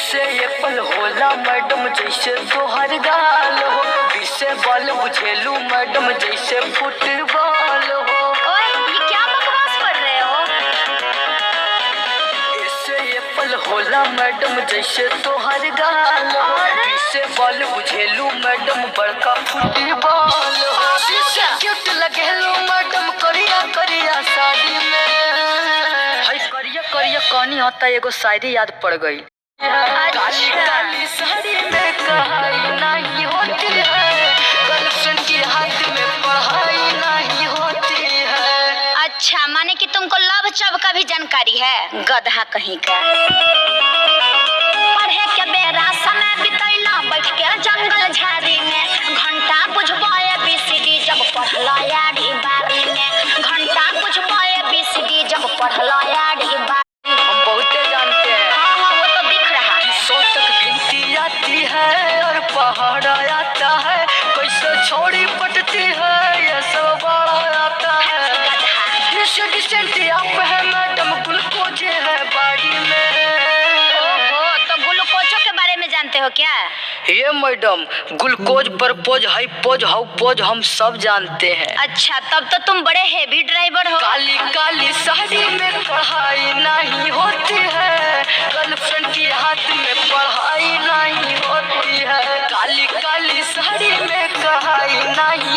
इससे ये पल होला मैडम जैसे तोहर गाल हो, इससे बल बुझेलू मैडम जैसे फुटबॉल हो। ओए ये क्या बकवास पढ़ रहे हो? इससे ये पल होला मैडम जैसे तोहर गाल हो, इससे बल बुझेलू मैडम बड़का फुटबॉल हो। इससे क्यूट लगेलू मैडम करिया करिया साड़ी में। हाय करिया करिया कहनी होता एगो शायरी याद पड़ गई। काली काली साड़ी में कढ़ाई नहीं होती है, गर्लफ्रेंड के हाथ में पढ़ाई नहीं होती है। अच्छा माने कि तुमको लव चब का भी जानकारी है, गधा कहीं का। पढ़े के बेरा समय बितैला बैठ के जंगल झाड़ी में, घंटा बुझबो ABCD जब पढ़ला यारी बारी में, घंटा बुझबो ABCD जब पढ़ला यारी बारी। हम बहुते जानते हैं। हाँ वो तो दिख रहा है। 100 तक गिनती आती है और पहाड़ आता है, कैसे छोड़ी पटती है ये सब बड़ा आता है। आप है मैडम ग्लूकोज है बाड़ी में। ओहो तो ग्लूकोजो के बारे में जानते हो क्या? ये मैडम ग्लूकोज पर पोज हाई पोज हाउ पोज हम सब जानते हैं। अच्छा तब तो तुम बड़े हेवी ड्राइवर हो। काली काली साड़ी में पढ़ाई नहीं होती है, गर्लफ्रेंड के हाथ में पढ़ाई नहीं होती है। काली काली साड़ी में पढ़ाई नहीं